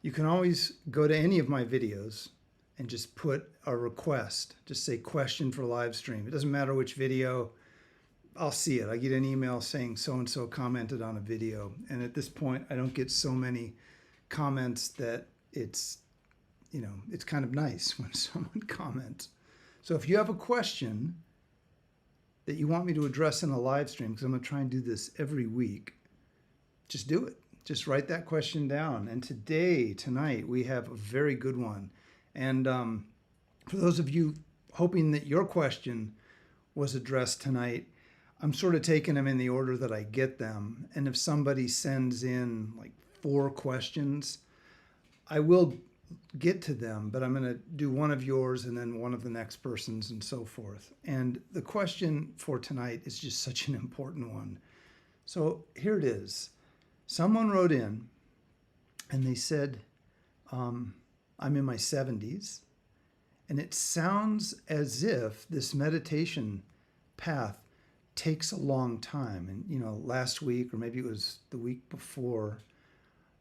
You can always go to any of my videos and just put a request. Just say question for live stream. It doesn't matter which video. I'll see it. I get an email saying so-and-so commented on a video. And at this point, I don't get so many comments that it's kind of nice when someone comments. So if you have a question that you want me to address in a live stream, because I'm going to try and do this every week, just do it. Just write that question down. And tonight, we have a very good one. And for those of you hoping that your question was addressed tonight, I'm sort of taking them in the order that I get them. And if somebody sends in like 4 questions, I will get to them, but I'm going to do one of yours and then one of the next person's and so forth. And the question for tonight is just such an important one. So here it is. Someone wrote in and they said, I'm in my 70s, and it sounds as if this meditation path takes a long time. And, last week, or maybe it was the week before,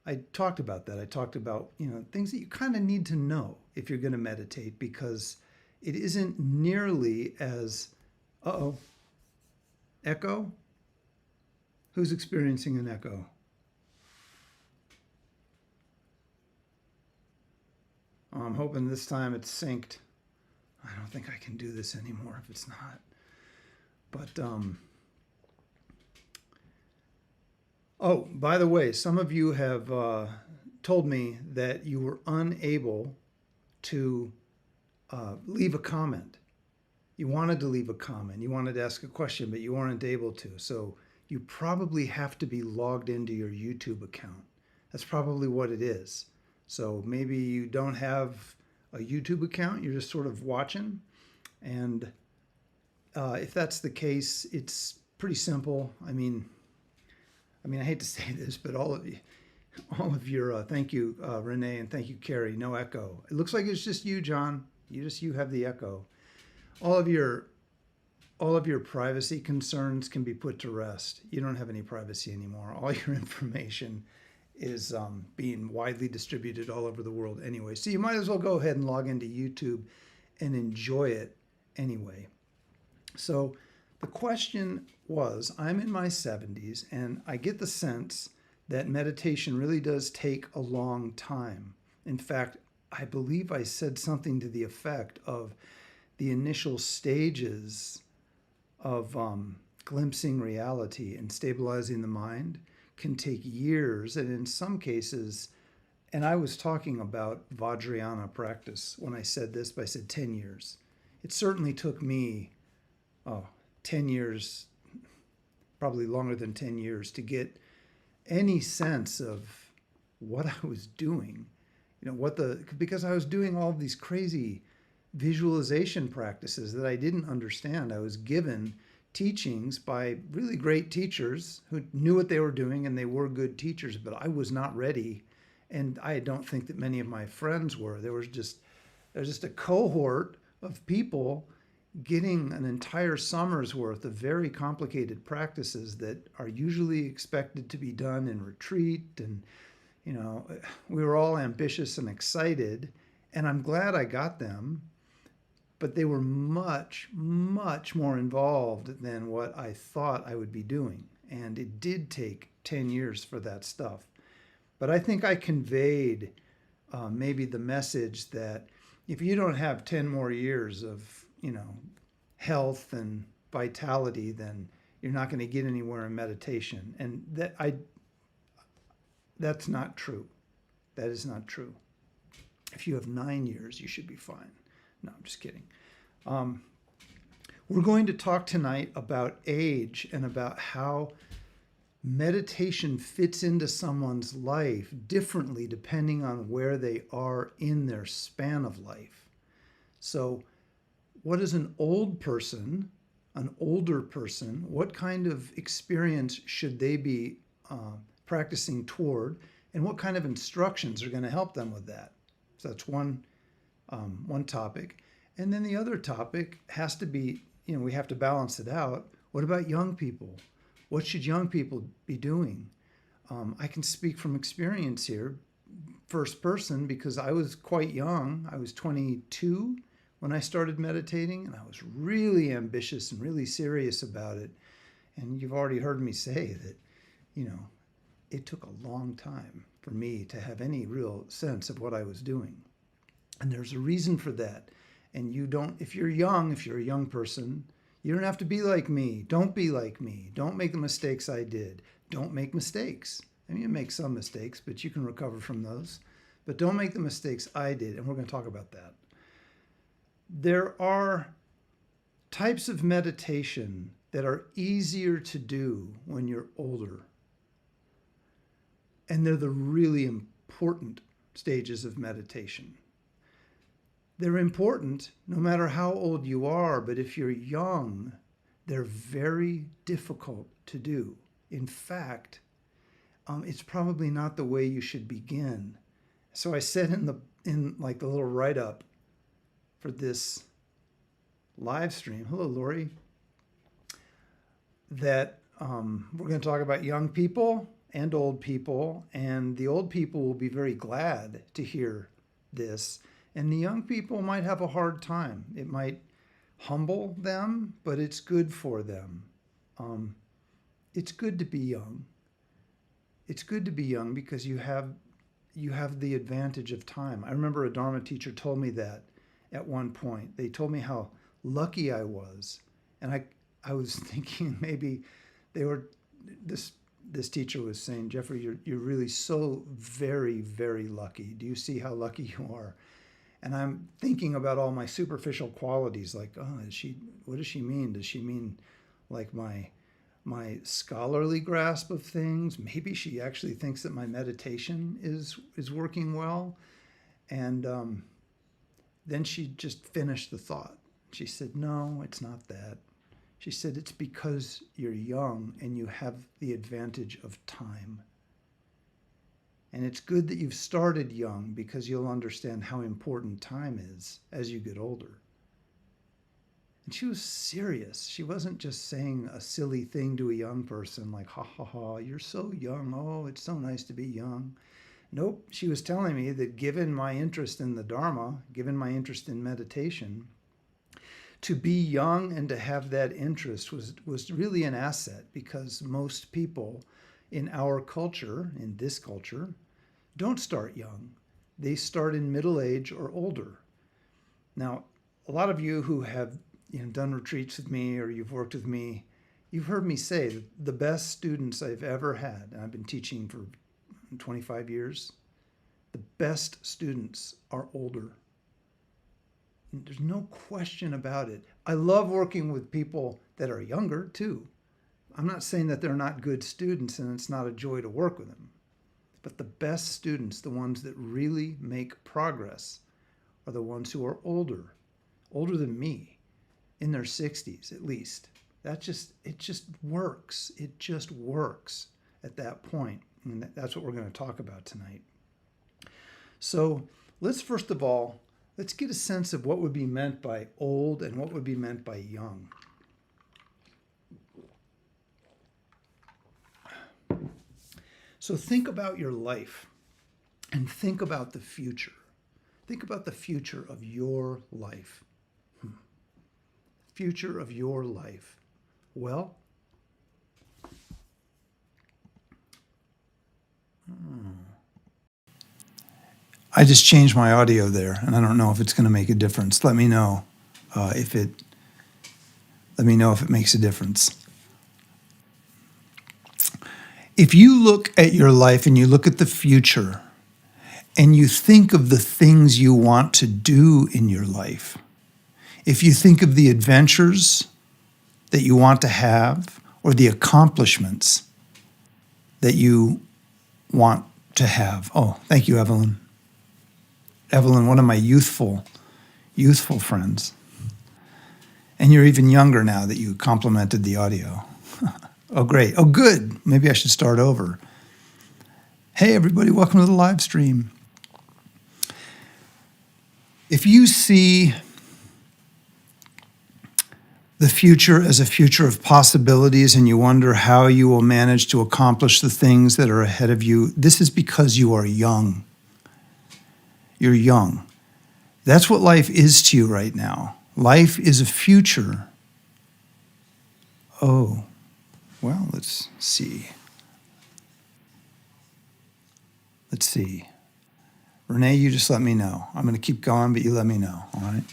I talked about that. I talked about, things that you kind of need to know if you're going to meditate, because it isn't nearly as, echo? Who's experiencing an echo? I'm hoping this time it's synced. I don't think I can do this anymore if it's not. But, by the way, some of you have told me that you were unable to leave a comment. You wanted to leave a comment. You wanted to ask a question, but you weren't able to. So you probably have to be logged into your YouTube account. That's probably what it is. So maybe you don't have a YouTube account. You're just sort of watching. And if that's the case, it's pretty simple. I mean, I hate to say this, but all of your, thank you, Renee, and thank you, Carrie, no echo. It looks like it's just you, John. You have the echo. All of your privacy concerns can be put to rest. You don't have any privacy anymore. All your information is being widely distributed all over the world anyway. So you might as well go ahead and log into YouTube and enjoy it anyway. So the question was, I'm in my 70s, and I get the sense that meditation really does take a long time. In fact, I believe I said something to the effect of the initial stages of glimpsing reality and stabilizing the mind can take years, and in some cases, and I was talking about Vajrayana practice when I said this, but I said 10 years. It certainly took me 10 years, probably longer than 10 years, to get any sense of what I was doing. Because I was doing all of these crazy visualization practices that I didn't understand. I was given teachings by really great teachers who knew what they were doing, and they were good teachers, but I was not ready. And I don't think that many of my friends were. There was just a cohort of people getting an entire summer's worth of very complicated practices that are usually expected to be done in retreat. And, we were all ambitious and excited, and I'm glad I got them, but they were much, much more involved than what I thought I would be doing. And it did take 10 years for that stuff. But I think I conveyed maybe the message that if you don't have 10 more years of, health and vitality, then you're not going to get anywhere in meditation. And that's not true. That is not true. If you have 9 years, you should be fine. No, I'm just kidding. We're going to talk tonight about age and about how meditation fits into someone's life differently depending on where they are in their span of life. So what is an older person, what kind of experience should they be practicing toward, and what kind of instructions are going to help them with that? So that's one topic. And then the other topic has to be, we have to balance it out. What about young people? What should young people be doing? I can speak from experience here. first person because I was quite young. I was 22 when I started meditating, and I was really ambitious and really serious about it. And you've already heard me say that, it took a long time for me to have any real sense of what I was doing. And there's a reason for that. And if you're a young person, you don't have to be like me. Don't be like me. Don't make the mistakes I did. Don't make mistakes. I mean, you make some mistakes, but you can recover from those. But don't make the mistakes I did, and we're going to talk about that. There are types of meditation that are easier to do when you're older. And they're the really important stages of meditation. They're important no matter how old you are, but if you're young, they're very difficult to do. In fact, it's probably not the way you should begin. So I said in like the little write-up for this live stream, hello Lori, that we're going to talk about young people and old people, and the old people will be very glad to hear this, and the young people might have a hard time. It might humble them, but it's good for them. It's good to be young. It's good to be young because you have the advantage of time. I remember a Dharma teacher told me that at one point. They told me how lucky I was, and I was thinking maybe they were this teacher was saying, Jeffrey, you're really so very, very lucky. Do you see how lucky you are? And I'm thinking about all my superficial qualities, like, what does she mean? Does she mean like my scholarly grasp of things? Maybe she actually thinks that my meditation is working well. And then she just finished the thought. She said, no, it's not that. She said, it's because you're young and you have the advantage of time. And it's good that you've started young because you'll understand how important time is as you get older. And she was serious. She wasn't just saying a silly thing to a young person like, ha, ha, ha, you're so young. Oh, it's so nice to be young. Nope. She was telling me that given my interest in the Dharma, given my interest in meditation, to be young and to have that interest was really an asset because most people in our culture, in this culture, don't start young. They start in middle age or older. Now, a lot of you who have done retreats with me or you've worked with me, you've heard me say that the best students I've ever had, and I've been teaching for 25 years, the best students are older. There's no question about it. I love working with people that are younger too. I'm not saying that they're not good students and it's not a joy to work with them. But the best students, the ones that really make progress, are the ones who are older than me, in their 60s at least. It just works. It just works at that point. And that's what we're going to talk about tonight. So let's first of all, let's get a sense of what would be meant by old and what would be meant by young. So think about your life and think about the future. Think about the future of your life. Future of your life. Well, I just changed my audio there, and I don't know if it's going to make a difference. Let me know if it makes a difference. If you look at your life and you look at the future and you think of the things you want to do in your life, if you think of the adventures that you want to have or the accomplishments that you want to have. Oh, thank you, Evelyn. Evelyn, one of my youthful friends. And you're even younger now that you complimented the audio. Oh, great. Oh, good. Maybe I should start over. Hey, everybody, welcome to the live stream. If you see the future as a future of possibilities and you wonder how you will manage to accomplish the things that are ahead of you, this is because you are young. you're young. That's what life is to you right now. Life is a future. Oh, well, let's see. Let's see. Renee, you just let me know. I'm going to keep going, but you let me know, all right?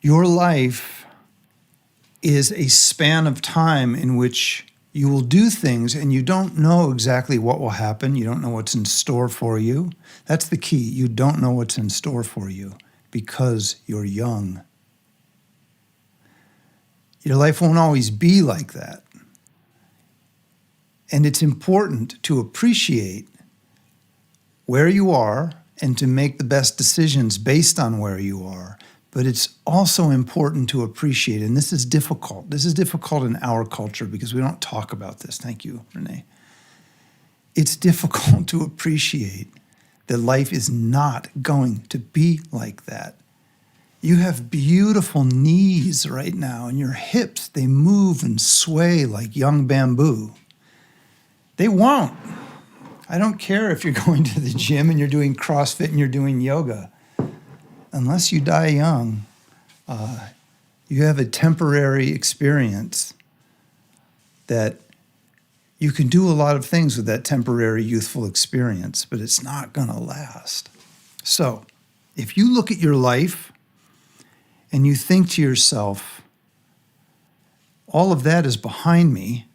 Your life is a span of time in which you will do things and you don't know exactly what will happen. You don't know what's in store for you. That's the key. You don't know what's in store for you because you're young. Your life won't always be like that. And it's important to appreciate where you are and to make the best decisions based on where you are. But it's also important to appreciate, and this is difficult. This is difficult in our culture because we don't talk about this. Thank you, Renee. It's difficult to appreciate that life is not going to be like that. You have beautiful knees right now, and your hips, they move and sway like young bamboo. They won't. I don't care if you're going to the gym and you're doing CrossFit and you're doing yoga. Unless you die young, you have a temporary experience that you can do a lot of things with that temporary youthful experience, but it's not going to last. So if you look at your life and you think to yourself, all of that is behind me,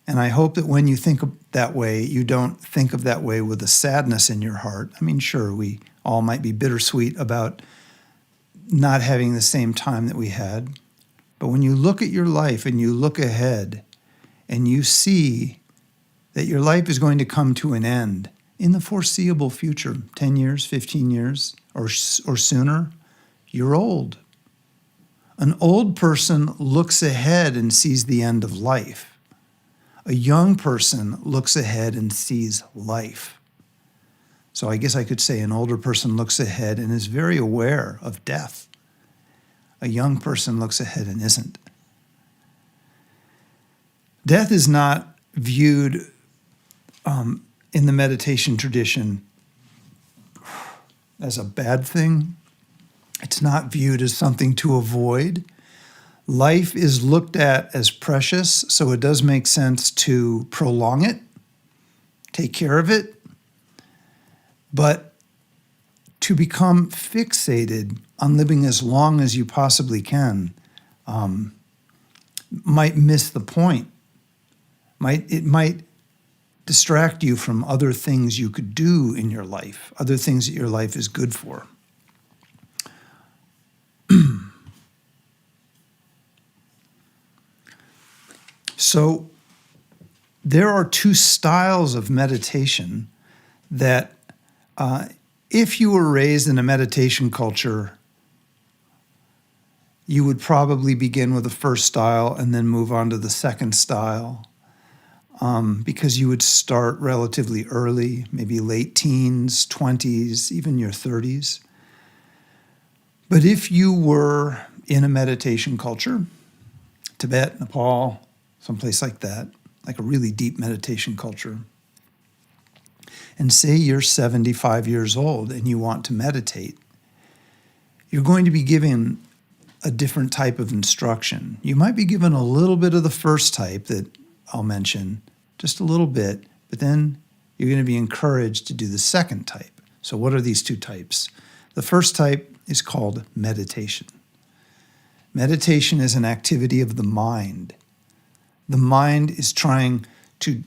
and I hope that when you think of that way, you don't think of that way with a sadness in your heart. I mean, sure, we all might be bittersweet about not having the same time that we had. But when you look at your life and you look ahead and you see that your life is going to come to an end in the foreseeable future, 10 years, 15 years, or sooner, you're old. An old person looks ahead and sees the end of life. A young person looks ahead and sees life. So I guess I could say an older person looks ahead and is very aware of death. A young person looks ahead and isn't. Death is not viewed in the meditation tradition as a bad thing. It's not viewed as something to avoid. Life is looked at as precious, so it does make sense to prolong it, take care of it, but to become fixated on living as long as you possibly can might miss the point. It might distract you from other things you could do in your life, other things that your life is good for. So there are two styles of meditation that if you were raised in a meditation culture, you would probably begin with the first style and then move on to the second style because you would start relatively early, maybe late teens, 20s, even your 30s. But if you were in a meditation culture, Tibet, Nepal, someplace like that, like a really deep meditation culture, and say you're 75 years old and you want to meditate, you're going to be given a different type of instruction. You might be given a little bit of the first type that I'll mention, just a little bit, but then you're going to be encouraged to do the second type. So what are these two types? The first type is called meditation. Meditation is an activity of the mind. The mind is trying to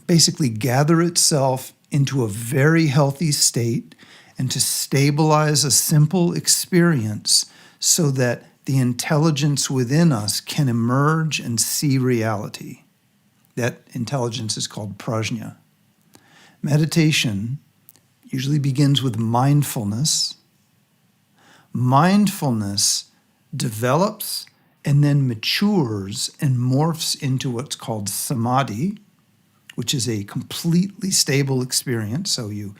basically gather itself into a very healthy state and to stabilize a simple experience so that the intelligence within us can emerge and see reality. That intelligence is called prajna. Meditation usually begins with mindfulness. Mindfulness develops and then matures and morphs into what's called samadhi, which is a completely stable experience. So you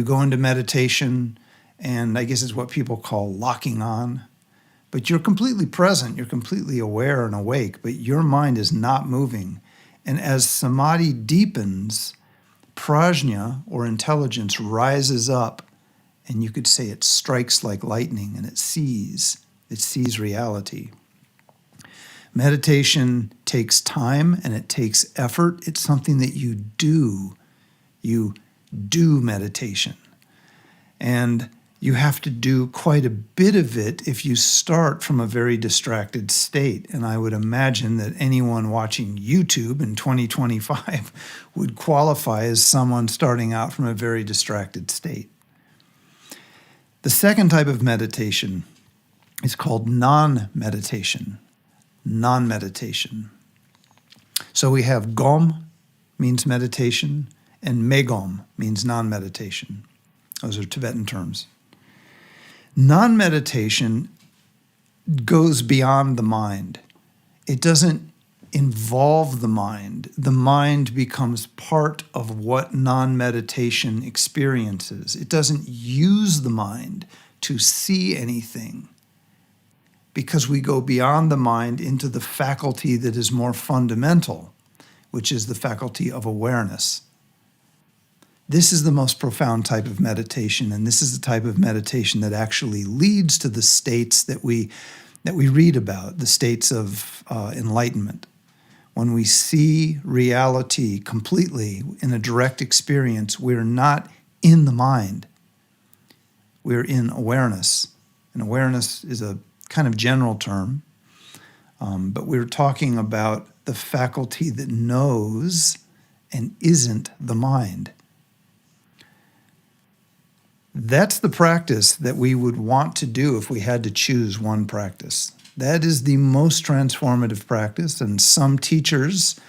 go into meditation, and I guess it's what people call locking on. But you're completely present, you're completely aware and awake, but your mind is not moving. And as samadhi deepens, prajna, or intelligence, rises up, and you could say it strikes like lightning, and it sees reality. Meditation takes time and it takes effort. It's something that you do. You do meditation. And you have to do quite a bit of it if you start from a very distracted state. And I would imagine that anyone watching YouTube in 2025 would qualify as someone starting out from a very distracted state. The second type of meditation is called non-meditation. Non-meditation. So we have Gom, means meditation, and Megom means non-meditation. Those are Tibetan terms. Non-meditation goes beyond the mind. It doesn't involve the mind. The mind becomes part of what non-meditation experiences. It doesn't use the mind to see anything, because we go beyond the mind into the faculty that is more fundamental, which is the faculty of awareness. This is the most profound type of meditation, and this is the type of meditation that actually leads to the states that we read about, the states of enlightenment. When we see reality completely in a direct experience, we're not in the mind. We're in awareness. And awareness is a kind of general term, but we're talking about the faculty that knows and isn't the mind. That's the practice that we would want to do if we had to choose one practice. That is the most transformative practice, and some teachers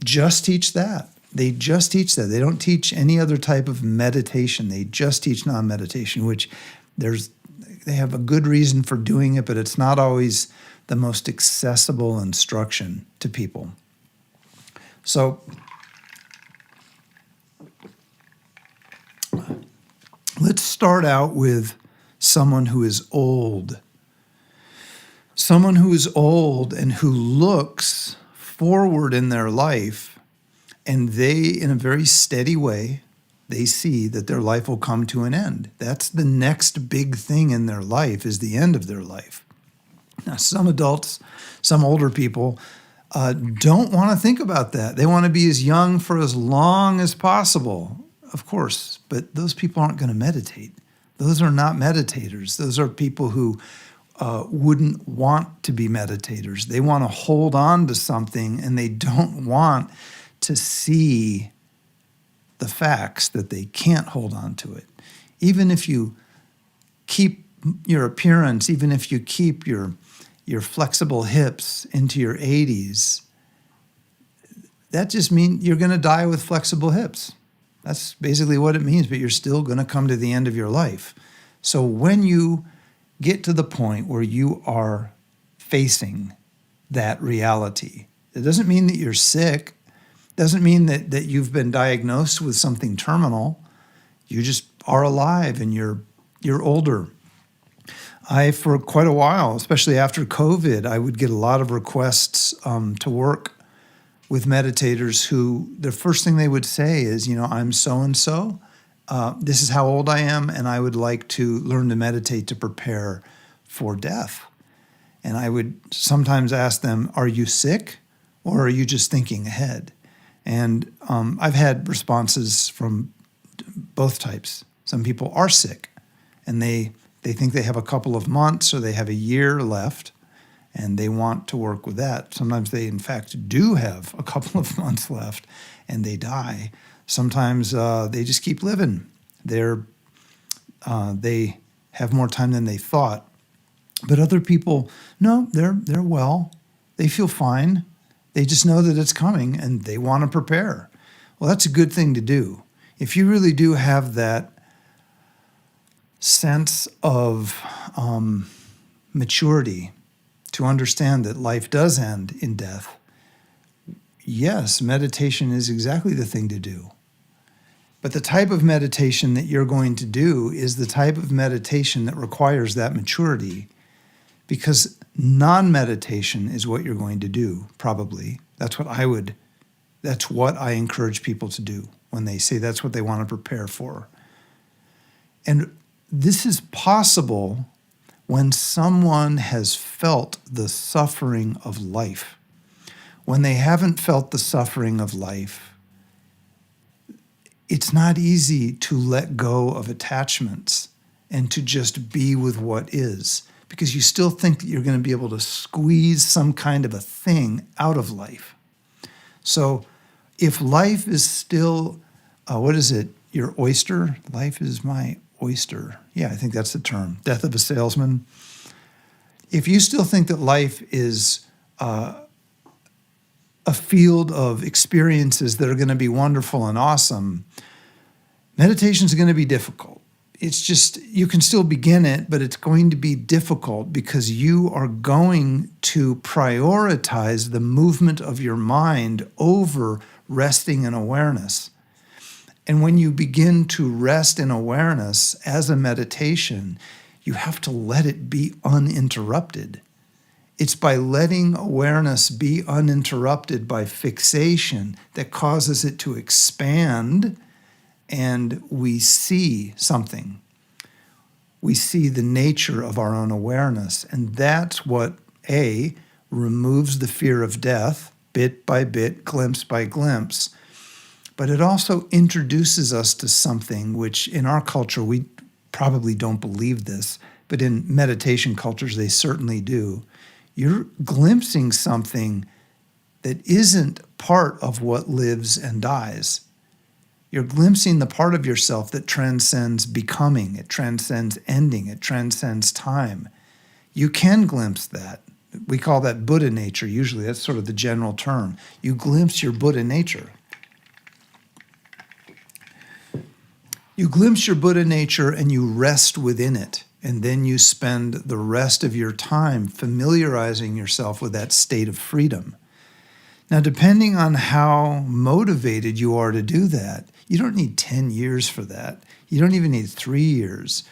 just teach that. They just teach that. They don't teach any other type of meditation. They just teach non-meditation, which they have a good reason for doing it, but it's not always the most accessible instruction to people. So let's start out with someone who is old. Someone who is old and who looks forward in their life, and they, in a very steady way, they see that their life will come to an end. That's the next big thing in their life, is the end of their life. Now, some adults, some older people, don't want to think about that. They want to be as young for as long as possible, of course, but those people aren't going to meditate. Those are not meditators. Those are people who wouldn't want to be meditators. They want to hold on to something, and they don't want to see the facts that they can't hold on to it. Even if you keep your appearance, even if you keep your flexible hips into your 80s, that just means you're going to die with flexible hips. That's basically what it means, but you're still going to come to the end of your life. So when you get to the point where you are facing that reality, it doesn't mean that you're sick. Doesn't mean that you've been diagnosed with something terminal. You just are alive and you're older. For quite a while, especially after COVID, I would get a lot of requests to work with meditators who the first thing they would say is, I'm so-and-so. This is how old I am, and I would like to learn to meditate to prepare for death. And I would sometimes ask them, are you sick, or are you just thinking ahead? And I've had responses from both types. Some people are sick, and they think they have a couple of months or they have a year left, and they want to work with that. Sometimes they, in fact, do have a couple of months left, and they die. Sometimes they just keep living. They have more time than they thought. But other people, no, they're well. They feel fine. They just know that it's coming, and they want to prepare. Well, that's a good thing to do. If you really do have that sense of maturity to understand that life does end in death, yes, meditation is exactly the thing to do. But the type of meditation that you're going to do is the type of meditation that requires that maturity, because non-meditation is what you're going to do, probably. That's what I would That's what I encourage people to do when they say that's what they want to prepare for. And this is possible when someone has felt the suffering of life. When they haven't felt the suffering of life, it's not easy to let go of attachments and to just be with what is, because you still think that you're going to be able to squeeze some kind of a thing out of life. So if life is still, what is it, your oyster? Life is my oyster. Yeah, I think that's the term. Death of a salesman. If you still think that life is a field of experiences that are going to be wonderful and awesome, meditation is going to be difficult. It's just, you can still begin it, but it's going to be difficult because you are going to prioritize the movement of your mind over resting in awareness. And when you begin to rest in awareness as a meditation, you have to let it be uninterrupted. It's by letting awareness be uninterrupted by fixation that causes it to expand, and we see something. We see the nature of our own awareness. And that's what, A, removes the fear of death, bit by bit, glimpse by glimpse. But it also introduces us to something which in our culture, we probably don't believe this, but in meditation cultures, they certainly do. You're glimpsing something that isn't part of what lives and dies. You're glimpsing the part of yourself that transcends becoming, it transcends ending, it transcends time. You can glimpse that. We call that Buddha nature, usually. That's sort of the general term. You glimpse your Buddha nature. You glimpse your Buddha nature and you rest within it. And then you spend the rest of your time familiarizing yourself with that state of freedom. Now, depending on how motivated you are to do that, you don't need 10 years for that. You don't even need 3 years.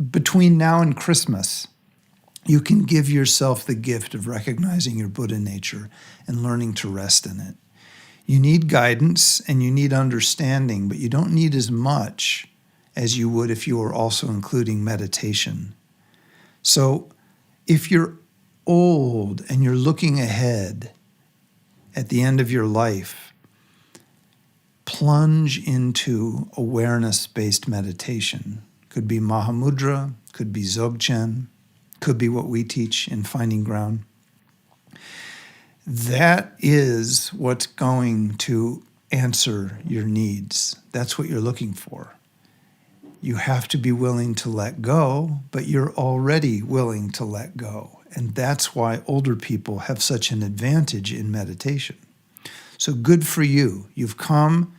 Between now and Christmas, you can give yourself the gift of recognizing your Buddha nature and learning to rest in it. You need guidance and you need understanding, but you don't need as much as you would if you were also including meditation. So if you're old and you're looking ahead at the end of your life, plunge into awareness-based meditation. Could be Mahamudra, could be Dzogchen, could be what we teach in Finding Ground. That is what's going to answer your needs. That's what you're looking for. You have to be willing to let go, but you're already willing to let go. And that's why older people have such an advantage in meditation. So good for you. You've come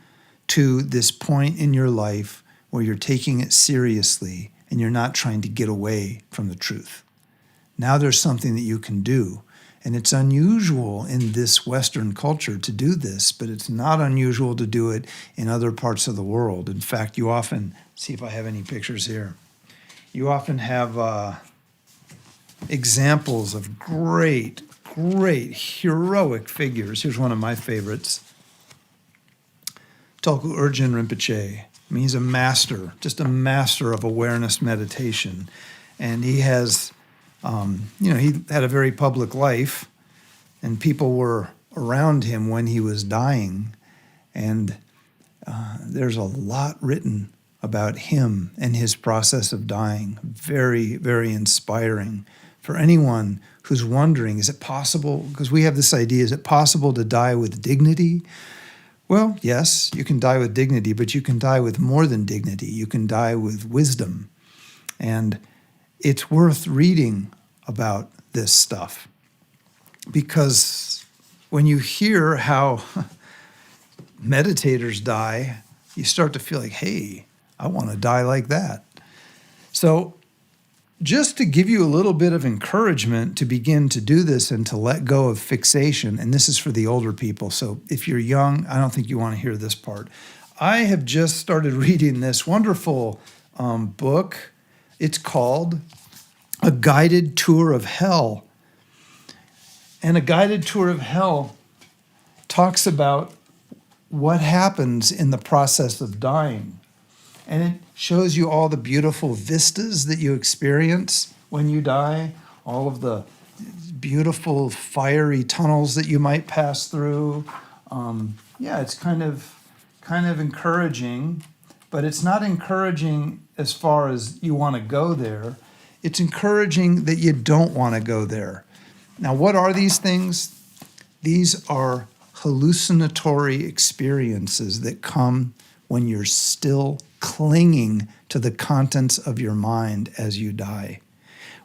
to this point in your life where you're taking it seriously and you're not trying to get away from the truth. Now there's something that you can do. And it's unusual in this Western culture to do this, but it's not unusual to do it in other parts of the world. In fact, you often, see if I have any pictures here, you often have examples of great heroic figures. Here's one of my favorites. Tulku Urgyen Rinpoche. I mean, he's a master, just a master of awareness meditation. And he has, he had a very public life, and people were around him when he was dying. And there's a lot written about him and his process of dying. Very, very inspiring for anyone who's wondering, is it possible? Because we have this idea, is it possible to die with dignity? Well, yes, you can die with dignity, but you can die with more than dignity. You can die with wisdom. And it's worth reading about this stuff, because when you hear how meditators die, you start to feel like, hey, I want to die like that. So just to give you a little bit of encouragement to begin to do this and to let go of fixation, and this is for the older people, so if you're young, I don't think you want to hear this part. I have just started reading this wonderful book. It's called A Guided Tour of Hell. And A Guided Tour of Hell talks about what happens in the process of dying. And it shows you all the beautiful vistas that you experience when you die, all of the beautiful fiery tunnels that you might pass through. Yeah, it's kind of encouraging, but it's not encouraging as far as you want to go there. It's encouraging that you don't want to go there. Now, what are these things? These are hallucinatory experiences that come when you're still clinging to the contents of your mind as you die.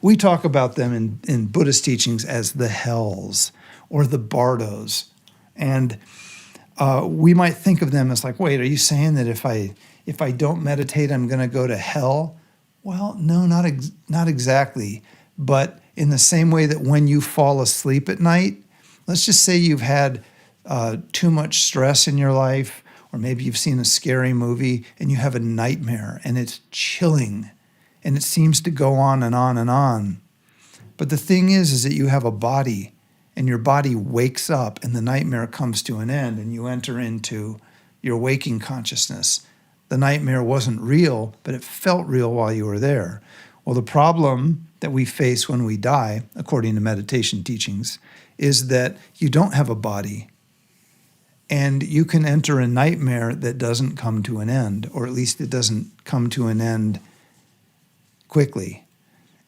We talk about them in Buddhist teachings as the hells or the bardos. And we might think of them as like, wait, are you saying that if I don't meditate, I'm going to go to hell? Well, no, not exactly. But in the same way that when you fall asleep at night, let's just say you've had too much stress in your life, or maybe you've seen a scary movie and you have a nightmare and it's chilling and it seems to go on and on and on. But the thing is that you have a body and your body wakes up and the nightmare comes to an end and you enter into your waking consciousness. The nightmare wasn't real, but it felt real while you were there. Well, the problem that we face when we die, according to meditation teachings, is that you don't have a body. And you can enter a nightmare that doesn't come to an end, or at least it doesn't come to an end quickly.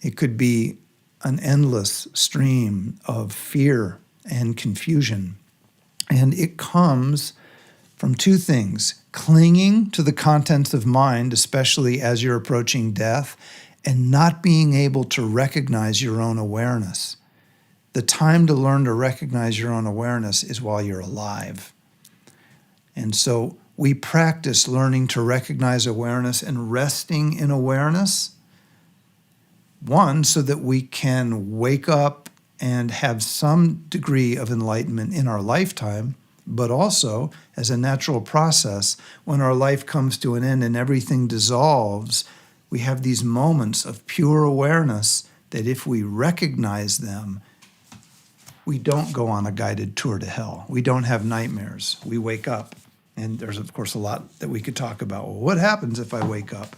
It could be an endless stream of fear and confusion. And it comes from two things: clinging to the contents of mind, especially as you're approaching death, and not being able to recognize your own awareness. The time to learn to recognize your own awareness is while you're alive. And so we practice learning to recognize awareness and resting in awareness. One, so that we can wake up and have some degree of enlightenment in our lifetime, but also as a natural process, when our life comes to an end and everything dissolves, we have these moments of pure awareness that if we recognize them, we don't go on a guided tour to hell. We don't have nightmares. We wake up. And there's, of course, a lot that we could talk about. Well, what happens if I wake up?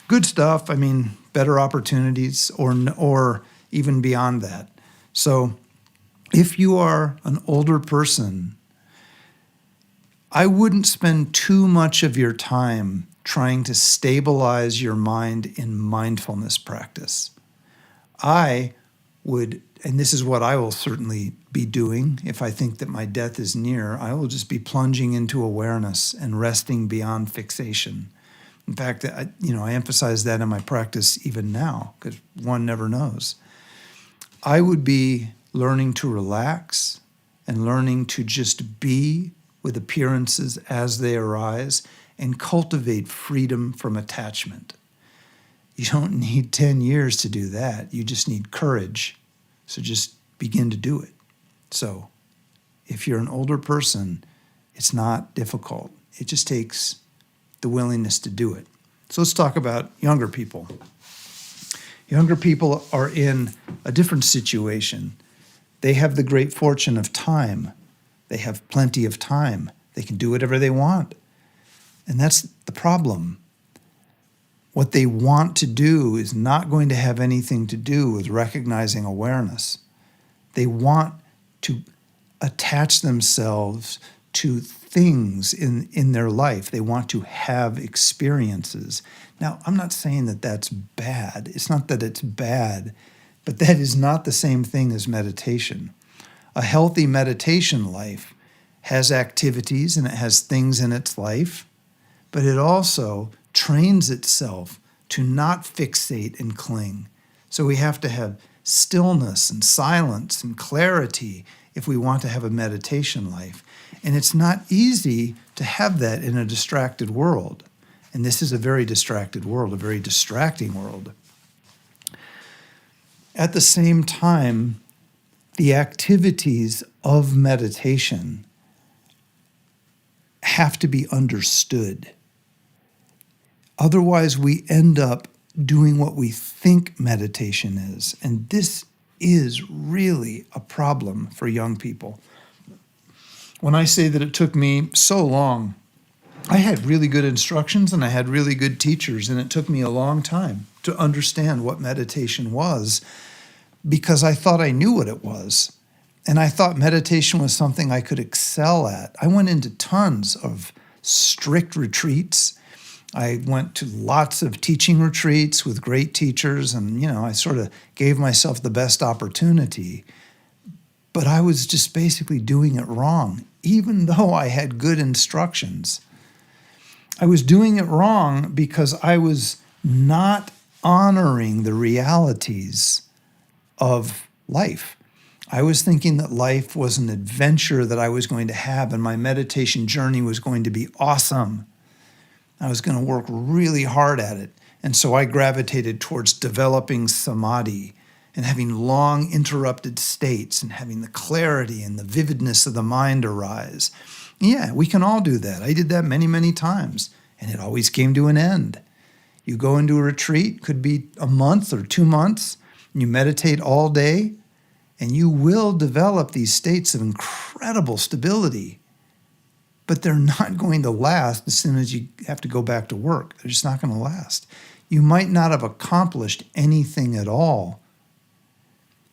Good stuff. I mean, better opportunities or even beyond that. So if you are an older person, I wouldn't spend too much of your time trying to stabilize your mind in mindfulness practice. I would, and this is what I will certainly be doing if I think that my death is near, I will just be plunging into awareness and resting beyond fixation. In fact, I emphasize that in my practice even now, because one never knows. I would be learning to relax and learning to just be with appearances as they arise and cultivate freedom from attachment. You don't need 10 years to do that. You just need courage. So just begin to do it. So if you're an older person, it's not difficult. It just takes the willingness to do it. So let's talk about younger people. Younger people are in a different situation. They have the great fortune of time. They have plenty of time. They can do whatever they want. And that's the problem. What they want to do is not going to have anything to do with recognizing awareness. They want to attach themselves to things in their life. They want to have experiences. Now, I'm not saying that that's bad. It's not that it's bad, but that is not the same thing as meditation. A healthy meditation life has activities and it has things in its life, but it also trains itself to not fixate and cling. So we have to have stillness and silence and clarity if we want to have a meditation life. And it's not easy to have that in a distracted world. And this is a very distracted world, a very distracting world. At the same time, the activities of meditation have to be understood. Otherwise, we end up doing what we think meditation is. And this is really a problem for young people. When I say that it took me so long, I had really good instructions and I had really good teachers, and it took me a long time to understand what meditation was because I thought I knew what it was. And I thought meditation was something I could excel at. I went into tons of strict retreats. I went to lots of teaching retreats with great teachers, and I sort of gave myself the best opportunity. But I was just basically doing it wrong, even though I had good instructions. I was doing it wrong because I was not honoring the realities of life. I was thinking that life was an adventure that I was going to have, and my meditation journey was going to be awesome. I was going to work really hard at it. And so I gravitated towards developing samadhi and having long interrupted states and having the clarity and the vividness of the mind arise. Yeah, we can all do that. I did that many, many times, and it always came to an end. You go into a retreat, could be a month or 2 months, and you meditate all day, and you will develop these states of incredible stability. But they're not going to last as soon as you have to go back to work. They're just not going to last. You might not have accomplished anything at all.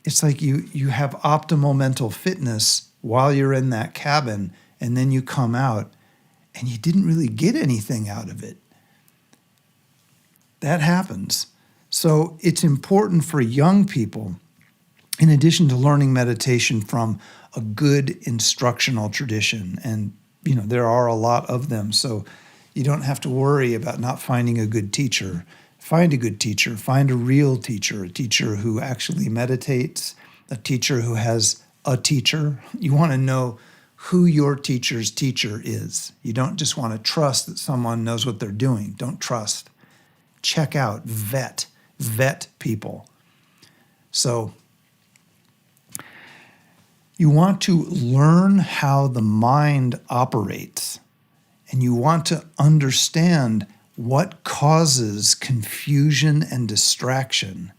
It's like you have optimal mental fitness while you're in that cabin, and then you come out and you didn't really get anything out of it. That happens. So it's important for young people, in addition to learning meditation from a good instructional tradition, and there are a lot of them, so you don't have to worry about not finding a good teacher. Find a good teacher, find a real teacher, a teacher who actually meditates, a teacher who has a teacher. You want to know who your teacher's teacher is. You don't just want to trust that someone knows what they're doing. Don't trust. Check out, vet people. So you want to learn how the mind operates, and you want to understand what causes confusion and distraction.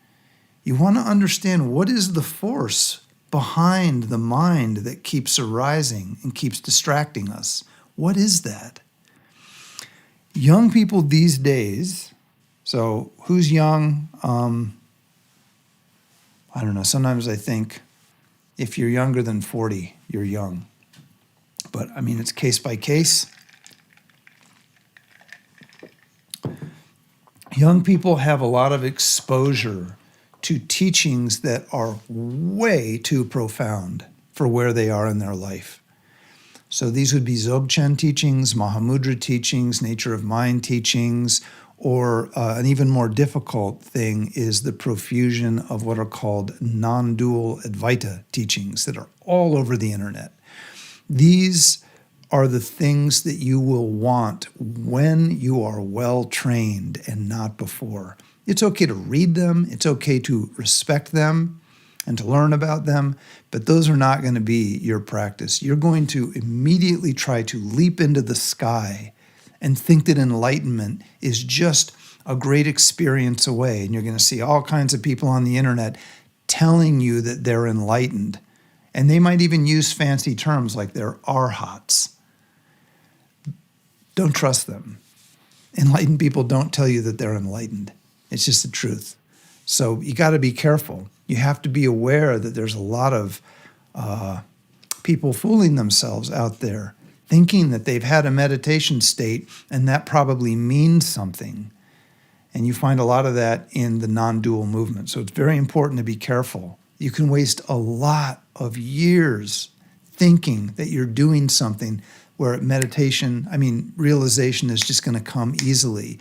You want to understand what is the force behind the mind that keeps arising and keeps distracting us. What is that? Young people these days, so who's young? I don't know, sometimes I think if you're younger than 40, you're young. But I mean, it's case by case. Young people have a lot of exposure to teachings that are way too profound for where they are in their life. So these would be Dzogchen teachings, Mahamudra teachings, nature of mind teachings, or an even more difficult thing is the profusion of what are called non-dual Advaita teachings that are all over the internet. These are the things that you will want when you are well trained and not before. It's okay to read them, it's okay to respect them and to learn about them, but those are not going to be your practice. You're going to immediately try to leap into the sky and think that enlightenment is just a great experience away, and you're going to see all kinds of people on the internet telling you that they're enlightened, and they might even use fancy terms like they're arhats. Don't trust them. Enlightened people don't tell you that they're enlightened. It's just the truth. So you got to be careful. You have to be aware that there's a lot of people fooling themselves out there, thinking that they've had a meditation state and that probably means something. And you find a lot of that in the non-dual movement. So it's very important to be careful. You can waste a lot of years thinking that you're doing something where realization is just going to come easily.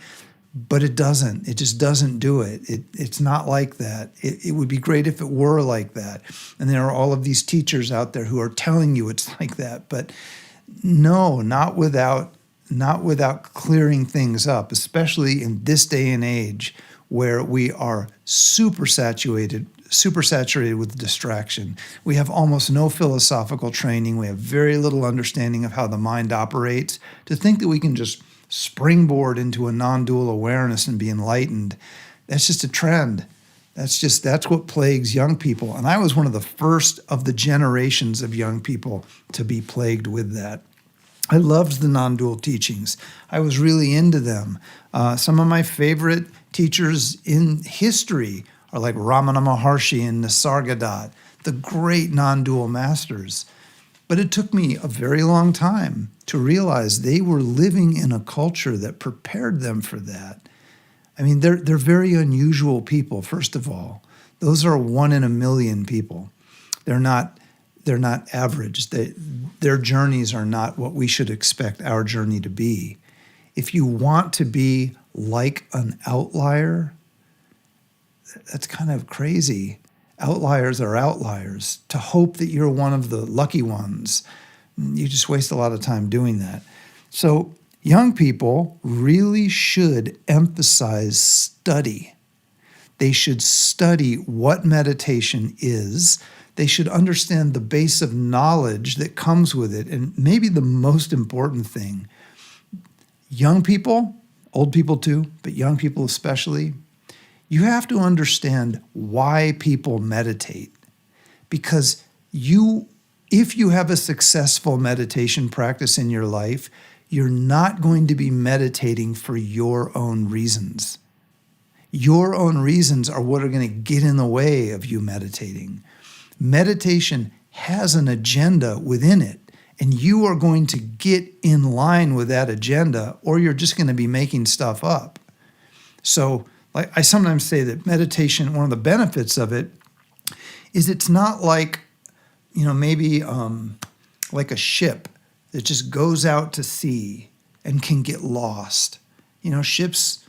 But it doesn't. It just doesn't do it. It's not like that. It would be great if it were like that. And there are all of these teachers out there who are telling you it's like that. But no, not without clearing things up, especially in this day and age where we are super saturated with distraction. We have almost no philosophical training. We have very little understanding of how the mind operates. To think that we can just springboard into a non-dual awareness and be enlightened, that's just a trend. That's what plagues young people. And I was one of the first of the generations of young people to be plagued with that. I loved the non-dual teachings. I was really into them. Some of my favorite teachers in history are like Ramana Maharshi and Nisargadatta, the great non-dual masters. But it took me a very long time to realize they were living in a culture that prepared them for that. I mean, they're very unusual people, first of all. Those are 1 in a million people. They're not average. Their journeys are not what we should expect our journey to be. If you want to be like an outlier, that's kind of crazy. Outliers are outliers. To hope that you're one of the lucky ones, you just waste a lot of time doing that. So young people really should emphasize study. They should study what meditation is. They should understand the base of knowledge that comes with it. And maybe the most important thing, young people, old people too, but young people especially, you have to understand why people meditate. Because if you have a successful meditation practice in your life, you're not going to be meditating for your own reasons. Your own reasons are what are going to get in the way of you meditating. Meditation has an agenda within it, and you are going to get in line with that agenda, or you're just going to be making stuff up. So, like I sometimes say that meditation, one of the benefits of it is it's not like, maybe like a ship that just goes out to sea and can get lost. Ships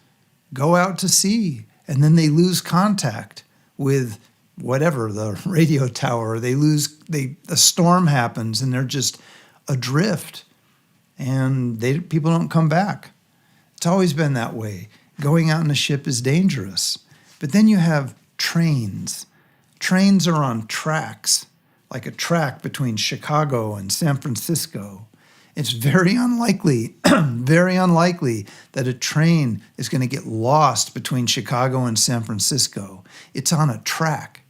go out to sea and then they lose contact with whatever, the radio tower. The storm happens and they're just adrift and people don't come back. It's always been that way. Going out in a ship is dangerous. But then you have trains. Trains are on tracks, like a track between Chicago and San Francisco. It's very unlikely that a train is going to get lost between Chicago and San Francisco. It's on a track.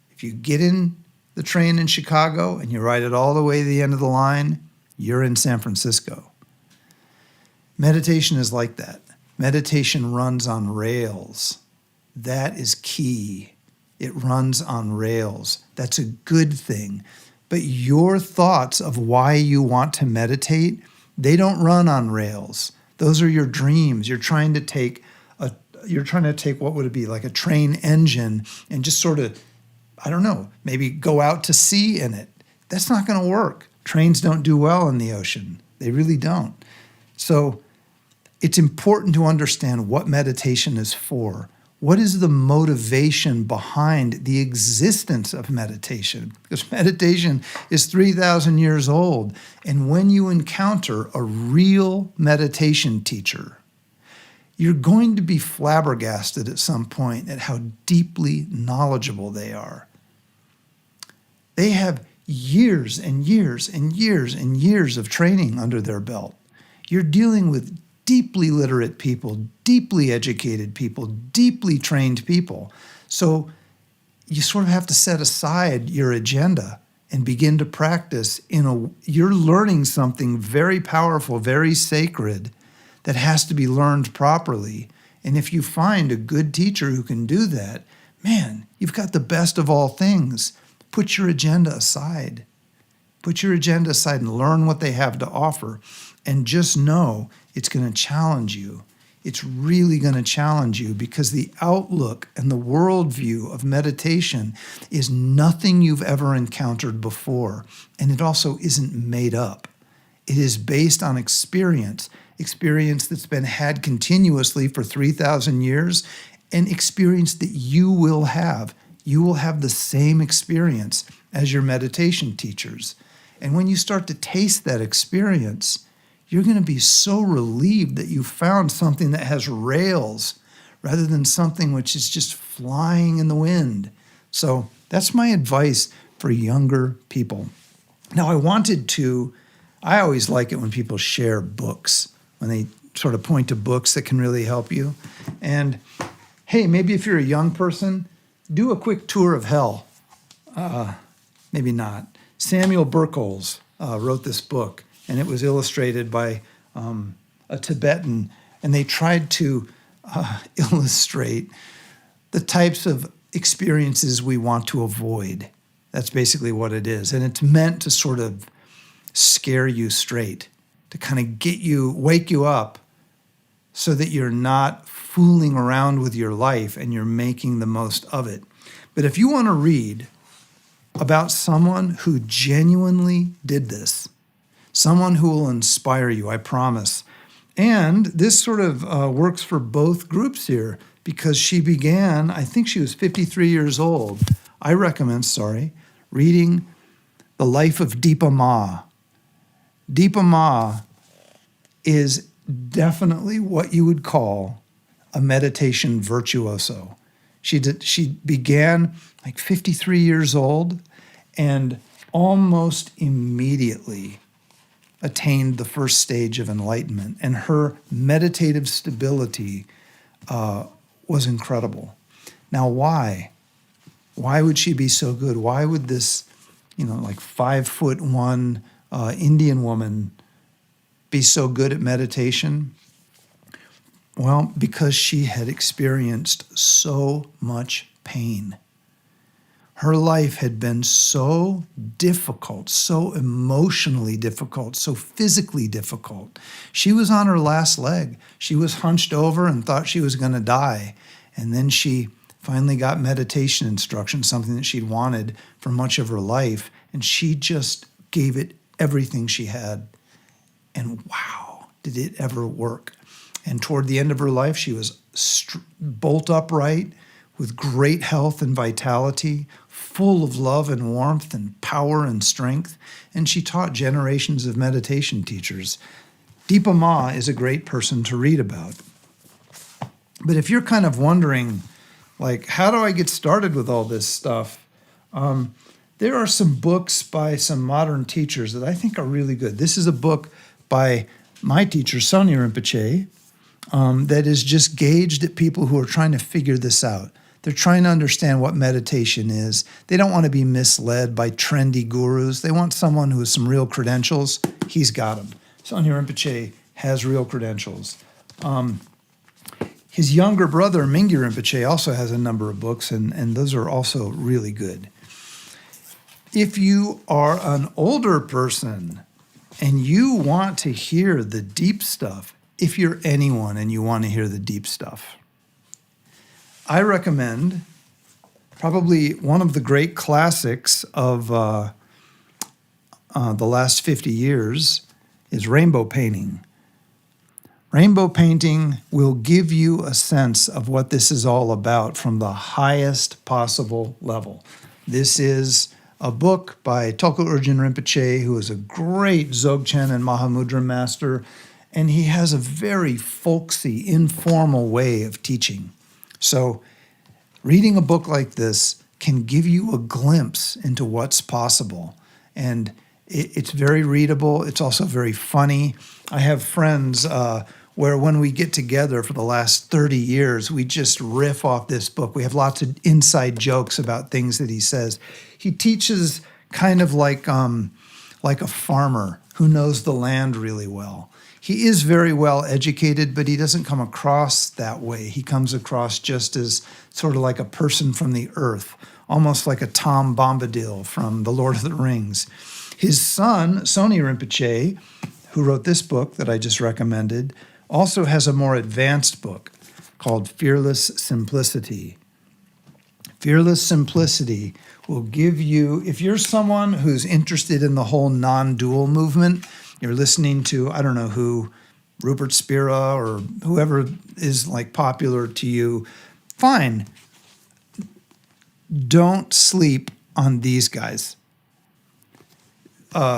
If you get in the train in Chicago and you ride it all the way to the end of the line, you're in San Francisco. Meditation is like that. Meditation runs on rails. That is key. It runs on rails. That's a good thing. But your thoughts of why you want to meditate, they don't run on rails. Those are your dreams. You're trying to take what would it be, like a train engine and just sort of, I don't know, maybe go out to sea in it. That's not going to work. Trains don't do well in the ocean. They really don't. So it's important to understand what meditation is for. What is the motivation behind the existence of meditation? Because meditation is 3,000 years old. And when you encounter a real meditation teacher, you're going to be flabbergasted at some point at how deeply knowledgeable they are. They have years and years and years and years of training under their belt. You're dealing with deeply literate people, deeply educated people, deeply trained people. So you sort of have to set aside your agenda and begin to practice you're learning something very powerful, very sacred that has to be learned properly. And if you find a good teacher who can do that, man, you've got the best of all things. Put your agenda aside. Put your agenda aside and learn what they have to offer. And just know it's going to challenge you. It's really going to challenge you because the outlook and the worldview of meditation is nothing you've ever encountered before. And it also isn't made up. It is based on experience that's been had continuously for 3,000 years, and experience that you will have. You will have the same experience as your meditation teachers. And when you start to taste that experience, you're going to be so relieved that you found something that has rails rather than something which is just flying in the wind. So that's my advice for younger people. Now, I always like it when people share books, when they sort of point to books that can really help you. And hey, maybe if you're a young person, do a quick tour of hell. Maybe not. Samuel Burkholz wrote this book, and it was illustrated by a Tibetan, and they tried to illustrate the types of experiences we want to avoid. That's basically what it is. And it's meant to sort of scare you straight, to kind of wake you up so that you're not fooling around with your life and you're making the most of it. But if you want to read about someone who genuinely did this, someone who will inspire you, I promise. And this sort of works for both groups here, because she began, I think she was 53 years old. I recommend, reading The Life of Deepa Ma. Deepa Ma is definitely what you would call a meditation virtuoso. She began like 53 years old and almost immediately attained the first stage of enlightenment. And her meditative stability was incredible. Now, why? Why would she be so good? Why would this, like 5'1" Indian woman be so good at meditation? Well, because she had experienced so much pain. Her life had been so difficult, so emotionally difficult, so physically difficult. She was on her last leg. She was hunched over and thought she was going to die. And then she finally got meditation instruction, something that she'd wanted for much of her life. And she just gave it everything she had. And wow, did it ever work. And toward the end of her life, she was bolt upright, with great health and vitality, full of love and warmth and power and strength. And she taught generations of meditation teachers. Deepa Ma is a great person to read about. But if you're kind of wondering, like, how do I get started with all this stuff? There are some books by some modern teachers that I think are really good. This is a book by my teacher, Sonia Rinpoche, that is just gauged at people who are trying to figure this out. They're trying to understand what meditation is. They don't want to be misled by trendy gurus. They want someone who has some real credentials. He's got them. Sonia Rinpoche has real credentials. His younger brother, Mingyur Rinpoche, also has a number of books, and those are also really good. If you are an older person and you want to hear the deep stuff, if you're anyone and you want to hear the deep stuff, I recommend probably one of the great classics of the last 50 years is rainbow painting. Rainbow painting will give you a sense of what this is all about from the highest possible level. This is a book by Tulku Urgyen Rinpoche, who is a great Dzogchen and Mahamudra master, and he has a very folksy, informal way of teaching. So reading a book like this can give you a glimpse into what's possible. And it's very readable. It's also very funny. I have friends where when we get together for the last 30 years, we just riff off this book. We have lots of inside jokes about things that he says. He teaches kind of like a farmer who knows the land really well. He is very well educated, but he doesn't come across that way. He comes across just as sort of like a person from the earth, almost like a Tom Bombadil from The Lord of the Rings. His son, Sonia Rinpoche, who wrote this book that I just recommended, also has a more advanced book called Fearless Simplicity. Fearless Simplicity will give you, if you're someone who's interested in the whole non-dual movement, you're listening to, I don't know who, Rupert Spira or whoever is like popular to you, fine. Don't sleep on these guys.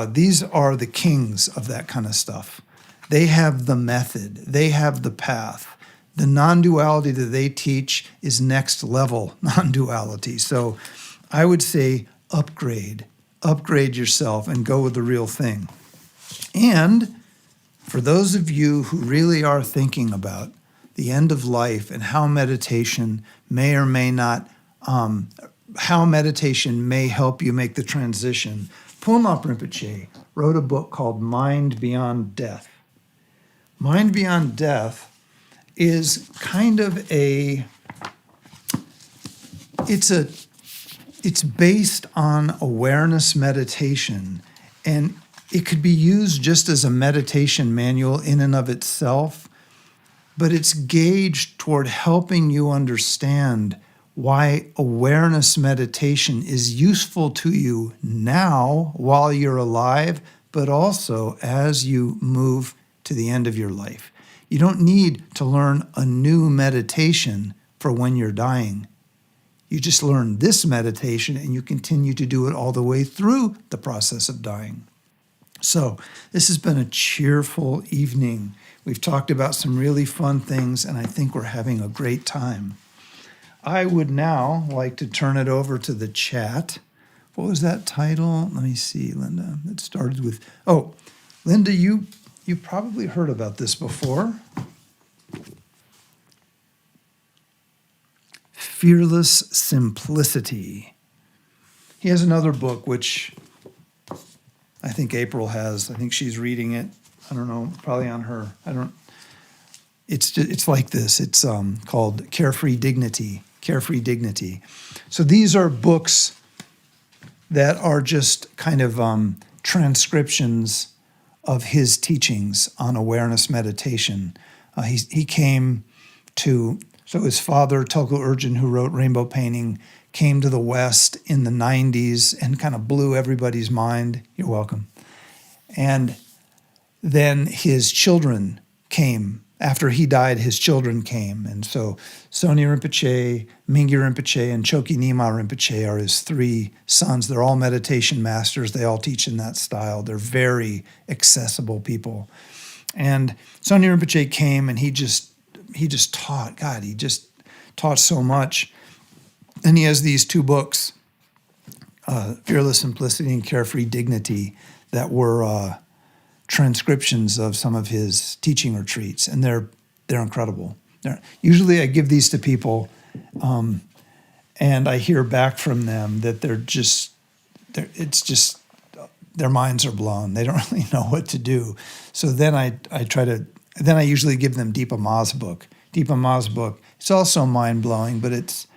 These are the kings of that kind of stuff. They have the method. They have the path. The non-duality that they teach is next level non-duality. So I would say upgrade yourself and go with the real thing. And for those of you who really are thinking about the end of life and how meditation may or may not, how meditation may help you make the transition, Ponlop Rinpoche wrote a book called Mind Beyond Death. Mind Beyond Death is kind of it's based on awareness meditation, and it could be used just as a meditation manual in and of itself, but it's gauged toward helping you understand why awareness meditation is useful to you now while you're alive, but also as you move to the end of your life. You don't need to learn a new meditation for when you're dying. You just learn this meditation and you continue to do it all the way through the process of dying. So this has been a cheerful evening. We've talked about some really fun things, and I think we're having a great time. I would now like to turn it over to the chat. What was that title? Let me see, Linda. It started with, Linda, you probably heard about this before. Fearless Simplicity. He has another book, which I think April has. I think she's reading it. I don't know, probably on her. It's like this. It's called Carefree Dignity. Carefree Dignity. So these are books that are just kind of transcriptions of his teachings on awareness meditation. He came to, so his father, Tulku Urgyen, who wrote Rainbow Painting, came to the West in the 90s and kind of blew everybody's mind. You're welcome. And then his children came. After he died, his children came. And so Sonia Rinpoche, Mingyur Rinpoche, and Chokyi Nyima Rinpoche are his three sons. They're all meditation masters. They all teach in that style. They're very accessible people. And Sonia Rinpoche came and he just taught. God, he just taught so much. And he has these two books, Fearless Simplicity and Carefree Dignity, that were transcriptions of some of his teaching retreats, and they're incredible. Usually I give these to people, and I hear back from them that their minds are blown. They don't really know what to do. So then I usually give them Deepa Ma's book. Deepa Ma's book, it's also mind-blowing, but it's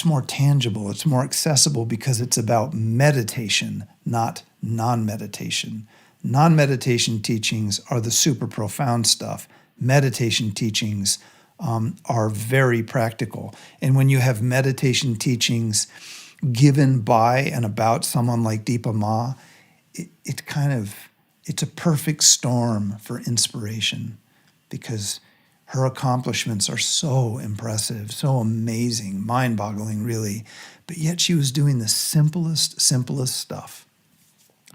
more tangible, it's more accessible because it's about meditation, not non-meditation. Non-meditation teachings are the super profound stuff. Meditation teachings are very practical. And when you have meditation teachings given by and about someone like Deepa Ma, it's a perfect storm for inspiration because her accomplishments are so impressive, so amazing, mind-boggling, really. But yet she was doing the simplest stuff.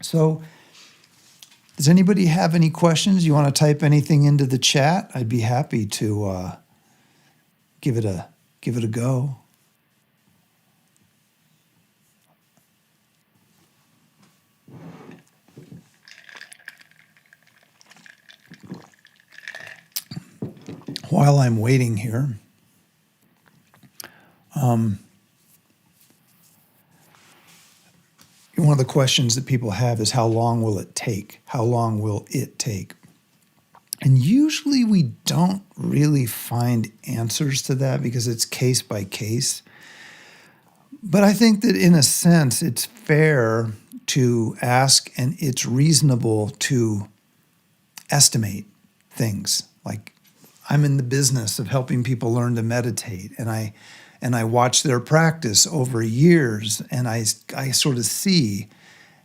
So does anybody have any questions? You want to type anything into the chat? I'd be happy to give it a go. While I'm waiting here, one of the questions that people have is how long will it take? How long will it take? And usually we don't really find answers to that because it's case by case. But I think that in a sense, it's fair to ask and it's reasonable to estimate things. Like, I'm in the business of helping people learn to meditate, and I watch their practice over years, and I sort of see.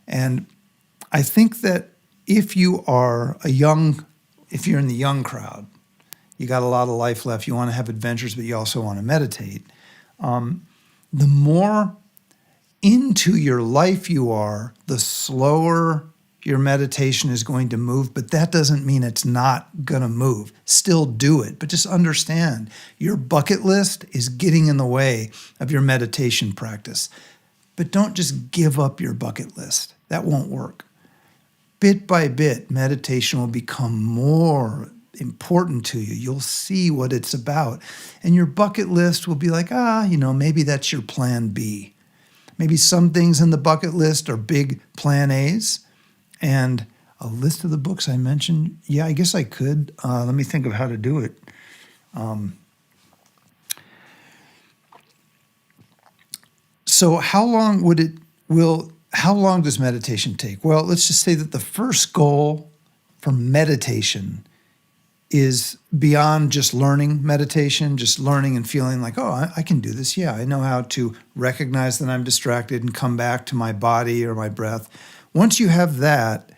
And I think that if you're in the young crowd, you got a lot of life left, you want to have adventures, but you also want to meditate, the more into your life you are, the slower your meditation is going to move, but that doesn't mean it's not going to move. Still do it, but just understand your bucket list is getting in the way of your meditation practice. But don't just give up your bucket list. That won't work. Bit by bit, meditation will become more important to you. You'll see what it's about. And your bucket list will be like, maybe that's your plan B. Maybe some things in the bucket list are big plan A's. And a list of the books I mentioned, yeah, I guess I could. Let me think of how to do it. So how long does meditation take? Well, let's just say that the first goal for meditation is beyond just learning meditation, just learning and feeling like, I can do this. Yeah, I know how to recognize that I'm distracted and come back to my body or my breath. Once you have that,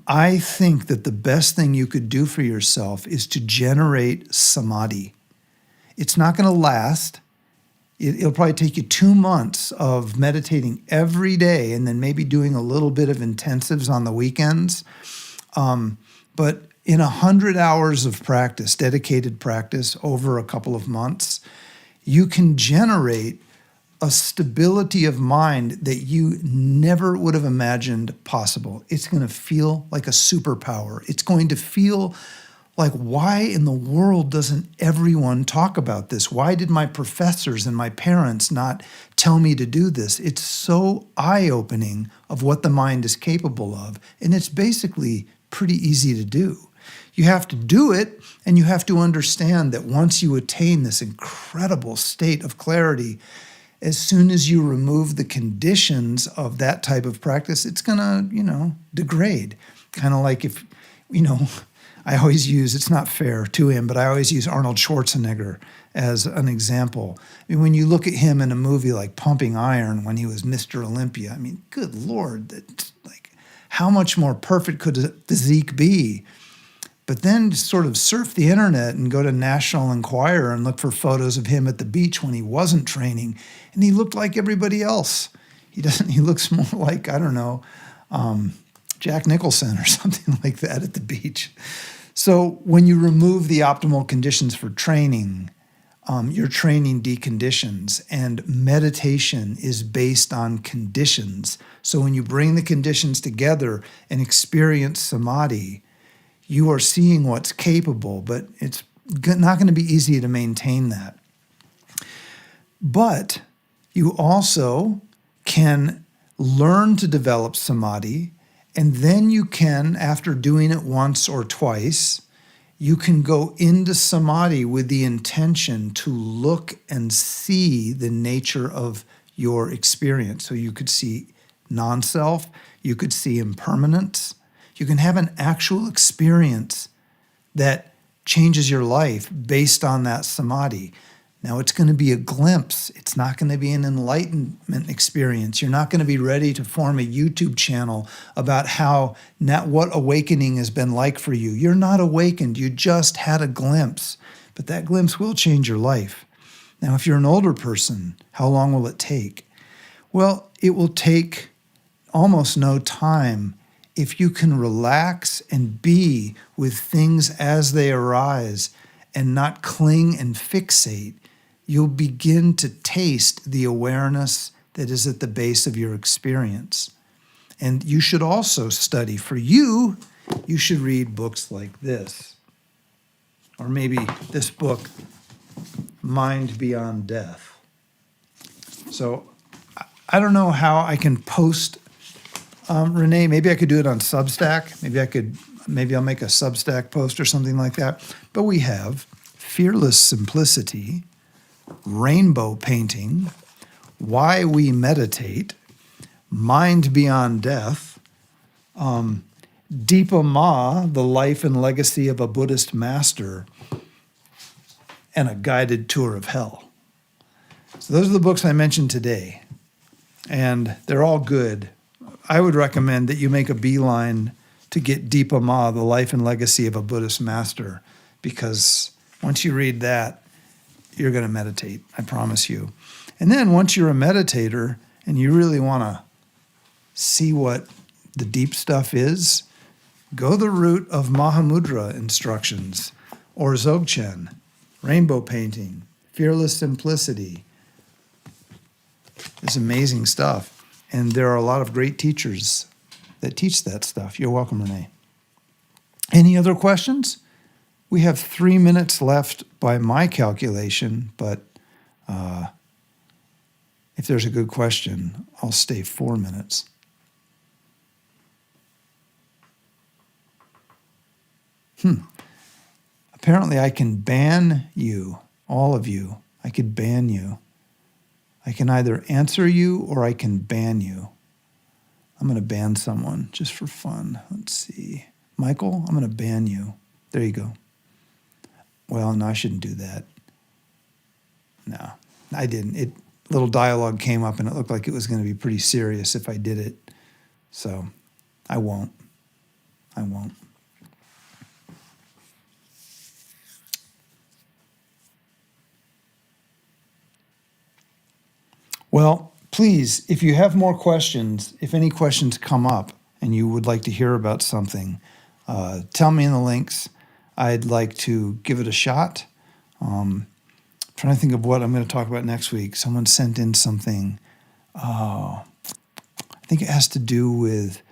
I think that the best thing you could do for yourself is to generate samadhi. It's not going to last. It'll probably take you 2 months of meditating every day and then maybe doing a little bit of intensives on the weekends. But in 100 hours of practice, dedicated practice over a couple of months, you can generate a stability of mind that you never would have imagined possible. It's going to feel like a superpower. It's going to feel like, why in the world doesn't everyone talk about this? Why did my professors and my parents not tell me to do this? It's so eye-opening of what the mind is capable of. And it's basically pretty easy to do. You have to do it, and you have to understand that once you attain this incredible state of clarity, as soon as you remove the conditions of that type of practice, it's going to, degrade. Kind of like if, I always use, it's not fair to him, but I always use Arnold Schwarzenegger as an example. I mean, when you look at him in a movie like Pumping Iron when he was Mr. Olympia, I mean, good Lord, how much more perfect could a physique be? But then sort of surf the internet and go to National Enquirer and look for photos of him at the beach when he wasn't training, and he looked like everybody else. He looks more like, Jack Nicholson or something like that at the beach. So when you remove the optimal conditions for training, your training deconditions, and meditation is based on conditions. So when you bring the conditions together and experience samadhi, you are seeing what's capable, but it's not going to be easy to maintain that. But you also can learn to develop samadhi, and then you can, after doing it once or twice, you can go into samadhi with the intention to look and see the nature of your experience. So you could see non-self, you could see impermanence, you can have an actual experience that changes your life based on that samadhi. Now, it's going to be a glimpse. It's not going to be an enlightenment experience. You're not going to be ready to form a YouTube channel about what awakening has been like for you. You're not awakened. You just had a glimpse. But that glimpse will change your life. Now, if you're an older person, how long will it take? Well, it will take almost no time if you can relax and be with things as they arise and not cling and fixate. You'll begin to taste the awareness that is at the base of your experience. And you should also study. For you, you should read books like this. Or maybe this book, Mind Beyond Death. So I don't know how I can post, Renee, maybe I could do it on Substack. Maybe I'll make a Substack post or something like that. But we have Fearless Simplicity, Rainbow Painting, Why We Meditate, Mind Beyond Death, Deepa Ma, The Life and Legacy of a Buddhist Master, and A Guided Tour of Hell. So those are the books I mentioned today, and they're all good. I would recommend that you make a beeline to get Deepa Ma, The Life and Legacy of a Buddhist Master, because once you read that, you're going to meditate, I promise you. And then once you're a meditator and you really want to see what the deep stuff is, go the route of Mahamudra instructions or Dzogchen, Rainbow Painting, Fearless Simplicity. It's amazing stuff. And there are a lot of great teachers that teach that stuff. You're welcome, Renee. Any other questions? We have 3 minutes left by my calculation, but if there's a good question, I'll stay 4 minutes. Apparently I can ban you, all of you. I could ban you. I can either answer you or I can ban you. I'm going to ban someone just for fun. Let's see. Michael, I'm going to ban you. There you go. Well, no, I shouldn't do that. No, I didn't. Little dialogue came up and it looked like it was going to be pretty serious if I did it. So I won't. Well, please, if you have more questions, if any questions come up and you would like to hear about something, tell me in the links. I'd like to give it a shot. Trying to think of what I'm going to talk about next week. Someone sent in something. I think it has to do with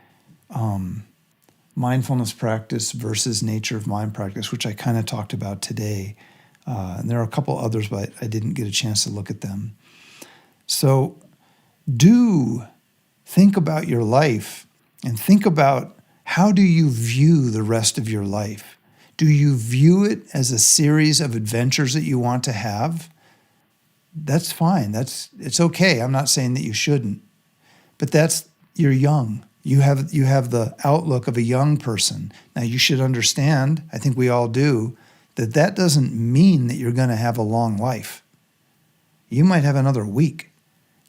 mindfulness practice versus nature of mind practice, which I kind of talked about today. And there are a couple others, but I didn't get a chance to look at them. So do think about your life and think about how do you view the rest of your life? Do you view it as a series of adventures that you want to have? That's fine. It's okay. I'm not saying that you shouldn't. But you're young. You have the outlook of a young person. Now you should understand, I think we all do, that doesn't mean that you're going to have a long life. You might have another week.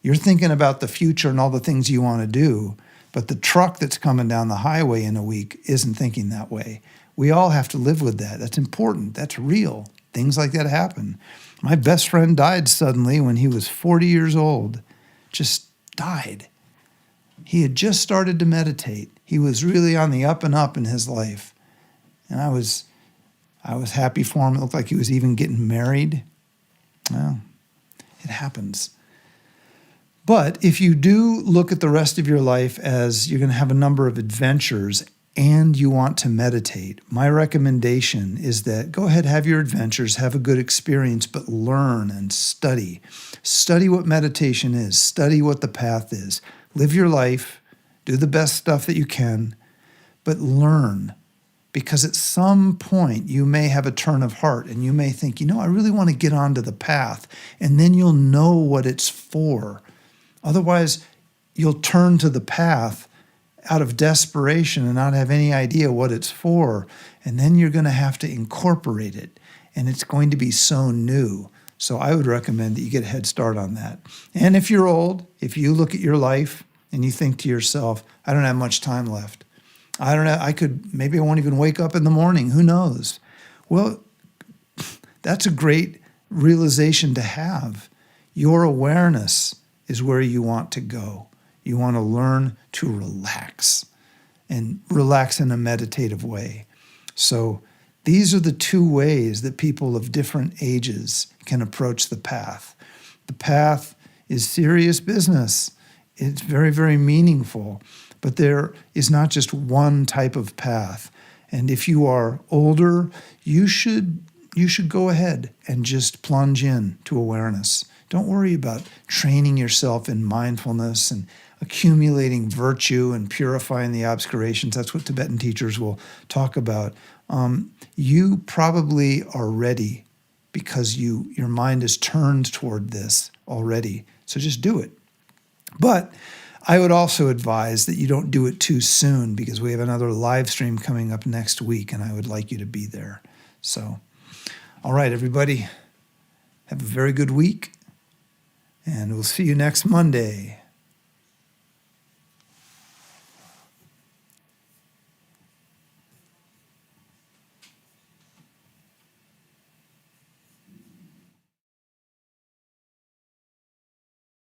You're thinking about the future and all the things you want to do, but the truck that's coming down the highway in a week isn't thinking that way. We all have to live with that. That's important. That's real. Things like that happen. My best friend died suddenly when he was 40 years old. Just died. He had just started to meditate. He was really on the up and up in his life. And I was happy for him. It looked like he was even getting married. Well, it happens. But if you do look at the rest of your life as you're going to have a number of adventures and you want to meditate, my recommendation is that go ahead, have your adventures, have a good experience, but learn and study. Study what meditation is. Study what the path is. Live your life. Do the best stuff that you can, but learn. Because at some point you may have a turn of heart and you may think, I really want to get onto the path. And then you'll know what it's for. Otherwise, you'll turn to the path out of desperation and not have any idea what it's for. And then you're going to have to incorporate it. And it's going to be so new. So I would recommend that you get a head start on that. And if you're old, if you look at your life and you think to yourself, I don't have much time left. I don't know, maybe I won't even wake up in the morning. Who knows? Well, that's a great realization to have. Your awareness is where you want to go. You want to learn to relax and relax in a meditative way. So these are the two ways that people of different ages can approach the path. The path is serious business. It's very, very meaningful, but there is not just one type of path. And if you are older, you should go ahead and just plunge in to awareness. Don't worry about training yourself in mindfulness and accumulating virtue and purifying the obscurations. That's what Tibetan teachers will talk about. You probably are ready because your mind is turned toward this already. So just do it. But I would also advise that you don't do it too soon because we have another live stream coming up next week and I would like you to be there. So, all right, everybody, have a very good week and we'll see you next Monday.